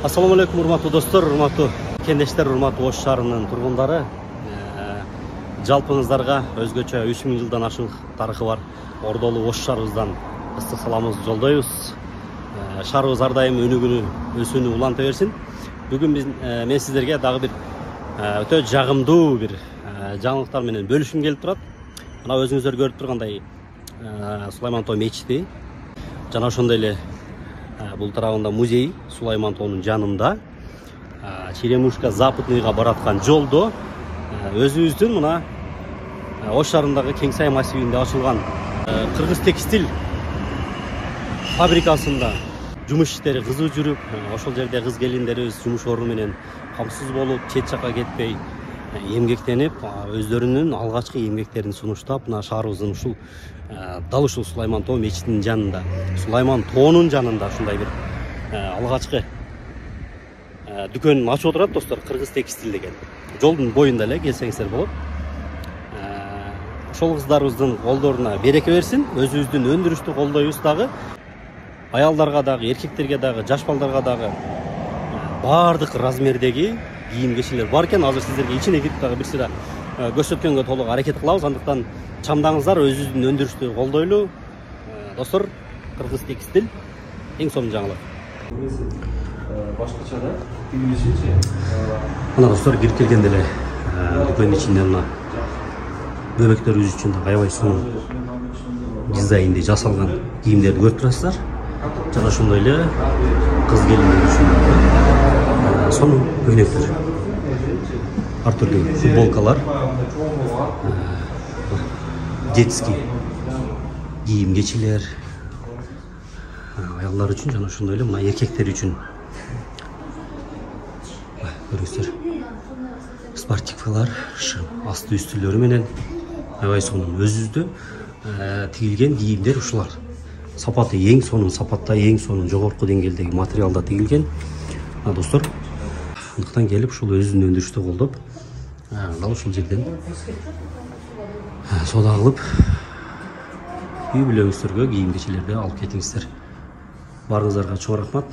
Assalamu alaikum, урматтуу достор, урматтуу кеңештер, урматтуу Ош шаарынын тургундары. Жалпыңыздарга өзгөчө 3000 жылдан ашык тарыхы бар Ордолуу Ош шаарыбыздан ыстык саламыбызды жолдойбуз. Шаарыбыз ар дайым өнүгүүнү, өсүүнү уланта берсин. Бүгүн мен сиздерге дагы бир өтө жагымдуу бир жаңылыктар менен бөлүшкүм келип турат. Мына өзүңүздөр көрүп тургандай Сулайман Тоо мечити жана ошондой эле бул тарабында музей Сулайман Тоонун жанында Черемушка Западныйга бараткан жолдо өзүбүздүн мына Ош шаарындагы Кеңсай массивинде ачылган Кыргыз текстиль фабрикасында жумуш иштери кызуу жүрүп, ошол жерде кыз келиндерибиз жумуш орну менен камсыз болуп, чет жакка кетпей эмгектенип, өздөрүнүн алгачкы эмгектерин сунуштап, мына шаарыбыздын ушул дал ушул Сулайман Тоо мечитинин жанында, Сулайман Тоонун жанында ушундай бир алгачкы дүкөнүн ачып отурат достор, Кыргыз текстиль деген. Жолдун боюнда эле келсеңиздер болот. Ошол кыздарыбыздын колдоруна береке берсин. Өзүбүздүн өндүрүштү колдойбуз дагы. Аялдарга дагы, эркектерге дагы, жаш балдарга дагы баардык размердеги кийим кечилер бар экен. Азыр сиздерге ичине кирип дагы бир сыйра көрсөткөнгө толук аракет кылабыз. Андыктан чамдаңыздар, өзүбүздүн өндүрүштү колдойлу. Достор, Кыргыз текстиль эң сонун жаңылык. Башкача да билишинчи. Мына достор, кирип келгенде эле дүкөндүн ичинде мына бөбөктөрүбүз үчүн да аябай сонун дизайнде жасалган кийимдерди көрүп турасыздар. Жана ошондой эле кыз келиндер үчүн сонун көйнөктөр, ар түрдүү футболкалар, детский кийим кечилер аялдар үчүн, жана ошондой эле мына эркектер үчүн көрүңүздөр, спортивкалар, асты үстүлөрү менен аябай сонун өзүбүздө тигилген кийимдер ушулар. Сапаты эң сонун, сапатта эң сонун жогорку деңгээлдеги материалда тигилген. Достор, андыктан келип ушул өзүнүн өндүрүштү колдоп, дал ушул жерден соода кылып, үй бүлөңүздөргө кийим кечилерди алып кетиңиздер. Барыңыздарга чоң рахмат.